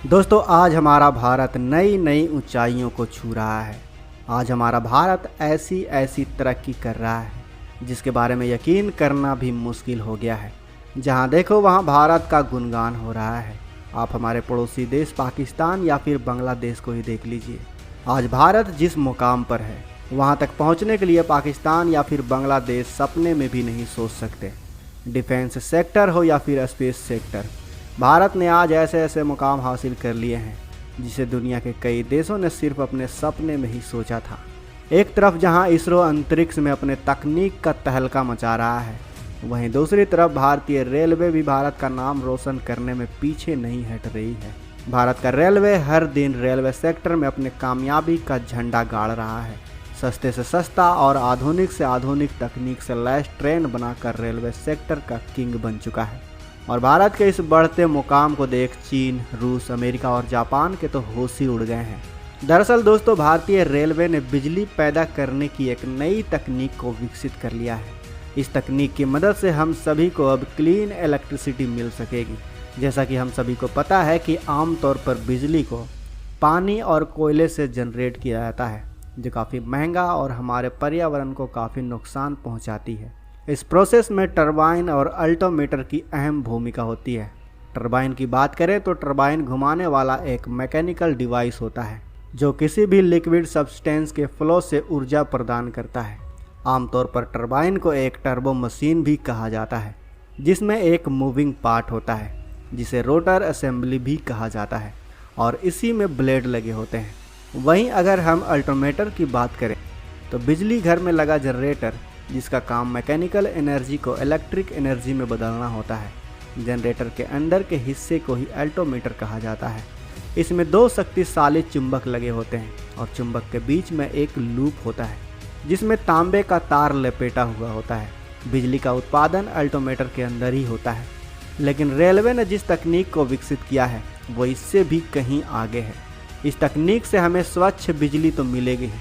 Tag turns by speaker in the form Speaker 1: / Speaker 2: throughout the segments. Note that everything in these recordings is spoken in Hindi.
Speaker 1: दोस्तों आज हमारा भारत नई नई ऊंचाइयों को छू रहा है। आज हमारा भारत ऐसी ऐसी तरक्की कर रहा है जिसके बारे में यकीन करना भी मुश्किल हो गया है। जहां देखो वहां भारत का गुणगान हो रहा है। आप हमारे पड़ोसी देश पाकिस्तान या फिर बांग्लादेश को ही देख लीजिए। आज भारत जिस मुकाम पर है वहां तक पहुंचने के लिए पाकिस्तान या फिर बांग्लादेश सपने में भी नहीं सोच सकते। डिफेंस सेक्टर हो या फिर स्पेस सेक्टर, भारत ने आज ऐसे ऐसे मुकाम हासिल कर लिए हैं जिसे दुनिया के कई देशों ने सिर्फ अपने सपने में ही सोचा था। एक तरफ जहां इसरो अंतरिक्ष में अपने तकनीक का तहलका मचा रहा है, वहीं दूसरी तरफ भारतीय रेलवे भी भारत का नाम रोशन करने में पीछे नहीं हट रही है। भारत का रेलवे हर दिन रेलवे सेक्टर में अपने कामयाबी का झंडा गाड़ रहा है। सस्ते से सस्ता और आधुनिक से आधुनिक तकनीक से लैस ट्रेन बनाकर रेलवे सेक्टर का किंग बन चुका है। और भारत के इस बढ़ते मुकाम को देख चीन, रूस, अमेरिका और जापान के तो होश ही उड़ गए हैं। दरअसल दोस्तों, भारतीय रेलवे ने बिजली पैदा करने की एक नई तकनीक को विकसित कर लिया है। इस तकनीक की मदद से हम सभी को अब क्लीन इलेक्ट्रिसिटी मिल सकेगी। जैसा कि हम सभी को पता है कि आमतौर पर बिजली को पानी और कोयले से जनरेट किया जाता है, जो काफ़ी महंगा और हमारे पर्यावरण को काफ़ी नुकसान पहुंचाती है। इस प्रोसेस में टरबाइन और अल्टोमीटर की अहम भूमिका होती है। टरबाइन की बात करें तो टरबाइन घुमाने वाला एक मैकेनिकल डिवाइस होता है जो किसी भी लिक्विड सब्सटेंस के फ्लो से ऊर्जा प्रदान करता है। आमतौर पर टरबाइन को एक टर्बो मशीन भी कहा जाता है जिसमें एक मूविंग पार्ट होता है जिसे रोटर असेंबली भी कहा जाता है और इसी में ब्लेड लगे होते हैं। वहीं अगर हम अल्टोमीटर की बात करें तो बिजली घर में लगा जनरेटर जिसका काम मैकेनिकल एनर्जी को इलेक्ट्रिक एनर्जी में बदलना होता है। जनरेटर के अंदर के हिस्से को ही अल्टोमीटर कहा जाता है। इसमें दो शक्तिशाली चुंबक लगे होते हैं और चुंबक के बीच में एक लूप होता है जिसमें तांबे का तार लपेटा हुआ होता है। बिजली का उत्पादन अल्टोमीटर के अंदर ही होता है। लेकिन रेलवे ने जिस तकनीक को विकसित किया है वो इससे भी कहीं आगे है। इस तकनीक से हमें स्वच्छ बिजली तो मिलेगी ही,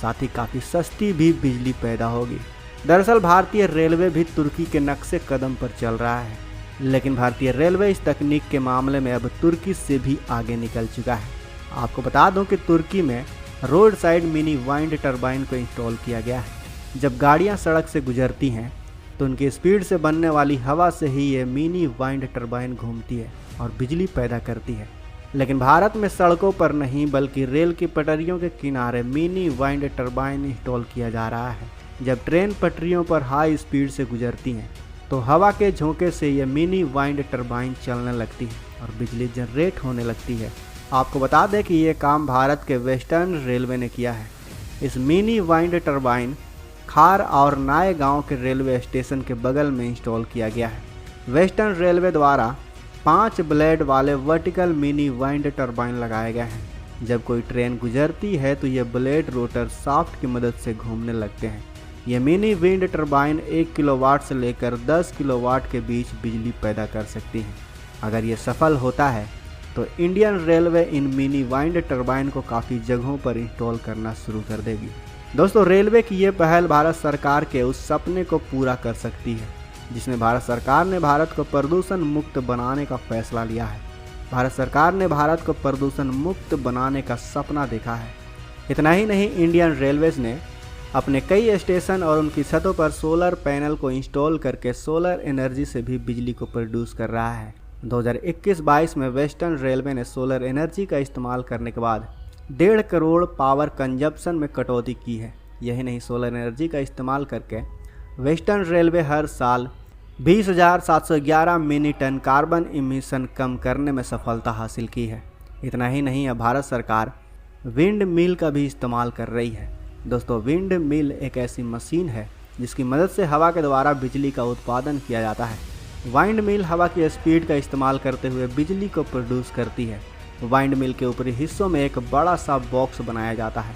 Speaker 1: साथ ही काफ़ी सस्ती भी बिजली पैदा होगी। दरअसल भारतीय रेलवे भी तुर्की के नक्शे कदम पर चल रहा है, लेकिन भारतीय रेलवे इस तकनीक के मामले में अब तुर्की से भी आगे निकल चुका है। आपको बता दूं कि तुर्की में road side mini wind turbine को इंस्टॉल किया गया है। जब गाड़ियां सड़क से गुजरती हैं तो उनकी स्पीड से बनने वाली हवा से ही ये मिनी वाइंड टरबाइन घूमती है और बिजली पैदा करती है। लेकिन भारत में सड़कों पर नहीं बल्कि रेल की पटरियों के किनारे मिनी वाइंड टरबाइन इंस्टॉल किया जा रहा है। जब ट्रेन पटरियों पर हाई स्पीड से गुजरती हैं तो हवा के झोंके से ये मिनी वाइंड टरबाइन चलने लगती है और बिजली जनरेट होने लगती है। आपको बता दें कि ये काम भारत के वेस्टर्न रेलवे ने किया है। इस मिनी वाइंड टरबाइन खार और नाय गांव के रेलवे स्टेशन के बगल में इंस्टॉल किया गया है। वेस्टर्न रेलवे द्वारा 5 ब्लेड वाले वर्टिकल मिनी वाइंड टरबाइन लगाए गए हैं। जब कोई ट्रेन गुजरती है तो ये ब्लेड रोटर शाफ्ट की मदद से घूमने लगते हैं। ये मिनी विंड टरबाइन 1 किलोवाट से लेकर 10 किलोवाट के बीच बिजली पैदा कर सकती हैं। अगर ये सफल होता है तो इंडियन रेलवे इन मिनी वाइंड टरबाइन को काफ़ी जगहों पर इंस्टॉल करना शुरू कर देगी। दोस्तों, रेलवे की ये पहल भारत सरकार के उस सपने को पूरा कर सकती है जिसमें भारत सरकार ने भारत को प्रदूषण मुक्त बनाने का फैसला लिया है। भारत सरकार ने भारत को प्रदूषण मुक्त बनाने का सपना देखा है। इतना ही नहीं, इंडियन रेलवेज ने अपने कई स्टेशन और उनकी छतों पर सोलर पैनल को इंस्टॉल करके सोलर एनर्जी से भी बिजली को प्रोड्यूस कर रहा है। 2021-22 में वेस्टर्न रेलवे ने सोलर एनर्जी का इस्तेमाल करने के बाद 1.5 करोड़ पावर कंजप्शन में कटौती की है। यही नहीं, सोलर एनर्जी का इस्तेमाल करके वेस्टर्न रेलवे हर साल 20,711 मिनी टन कार्बन इमिशन कम करने में सफलता हासिल की है। इतना ही नहीं, अब भारत सरकार विंड मिल का भी इस्तेमाल कर रही है। दोस्तों, विंड मिल एक ऐसी मशीन है जिसकी मदद से हवा के द्वारा बिजली का उत्पादन किया जाता है। वाइंड मिल हवा की स्पीड का इस्तेमाल करते हुए बिजली को प्रोड्यूस करती है। वाइंड मिल के ऊपरी हिस्सों में एक बड़ा सा बॉक्स बनाया जाता है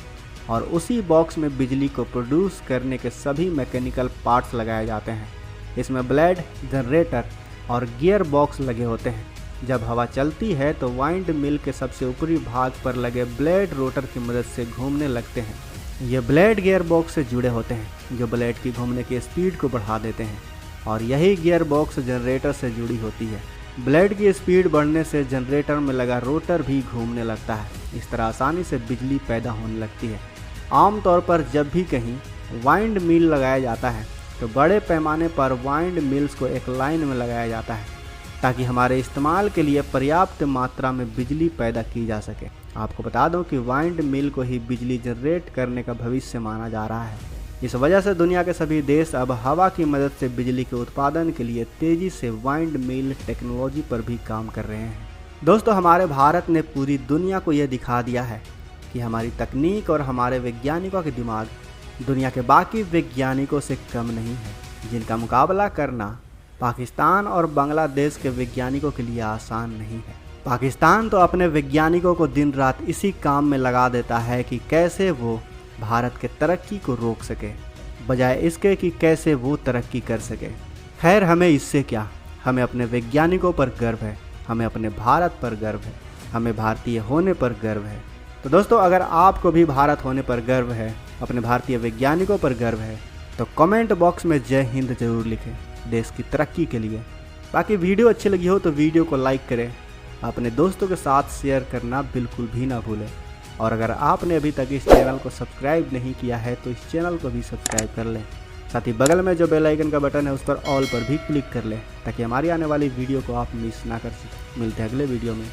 Speaker 1: और उसी बॉक्स में बिजली को प्रोड्यूस करने के सभी मैकेनिकल पार्ट्स लगाए जाते हैं। इसमें ब्लेड, जनरेटर और गियर बॉक्स लगे होते हैं। जब हवा चलती है तो वाइंड मिल के सबसे ऊपरी भाग पर लगे ब्लेड रोटर की मदद से घूमने लगते हैं। ये ब्लेड गियर बॉक्स से जुड़े होते हैं जो ब्लेड की घूमने की स्पीड को बढ़ा देते हैं और यही गियर बॉक्स जनरेटर से जुड़ी होती है। ब्लेड की स्पीड बढ़ने से जनरेटर में लगा रोटर भी घूमने लगता है। इस तरह आसानी से बिजली पैदा होने लगती है। आमतौर पर जब भी कहीं वाइंड मिल लगाया जाता है तो बड़े पैमाने पर वाइंड मिल्स को एक लाइन में लगाया जाता है ताकि हमारे इस्तेमाल के लिए पर्याप्त मात्रा में बिजली पैदा की जा सके। आपको बता दूं कि वाइंड मिल को ही बिजली जनरेट करने का भविष्य माना जा रहा है। इस वजह से दुनिया के सभी देश अब हवा की मदद से बिजली के उत्पादन के लिए तेजी से वाइंड मिल टेक्नोलॉजी पर भी काम कर रहे हैं। दोस्तों, हमारे भारत ने पूरी दुनिया को यह दिखा दिया है कि हमारी तकनीक और हमारे वैज्ञानिकों के दिमाग दुनिया के बाकी वैज्ञानिकों से कम नहीं है, जिनका मुकाबला करना पाकिस्तान और बांग्लादेश के वैज्ञानिकों के लिए आसान नहीं है। पाकिस्तान तो अपने वैज्ञानिकों को दिन रात इसी काम में लगा देता है कि कैसे वो भारत के तरक्की को रोक सके, बजाय इसके कि कैसे वो तरक्की कर सके। खैर, हमें इससे क्या, हमें अपने वैज्ञानिकों पर गर्व है, हमें अपने भारत पर गर्व है, हमें भारतीय होने पर गर्व है। तो दोस्तों, अगर आपको भी भारत होने पर गर्व है, अपने भारतीय वैज्ञानिकों पर गर्व है, तो कमेंट बॉक्स में जय हिंद जरूर लिखें देश की तरक्की के लिए। बाकी वीडियो अच्छी लगी हो तो वीडियो को लाइक करें, अपने दोस्तों के साथ शेयर करना बिल्कुल भी ना भूलें। और अगर आपने अभी तक इस चैनल को सब्सक्राइब नहीं किया है तो इस चैनल को भी सब्सक्राइब कर लें। साथ ही बगल में जो बेल आइकन का बटन है उस पर ऑल पर भी क्लिक कर लें ताकि हमारी आने वाली वीडियो को आप मिस ना कर सकें। मिलते हैं अगले वीडियो में।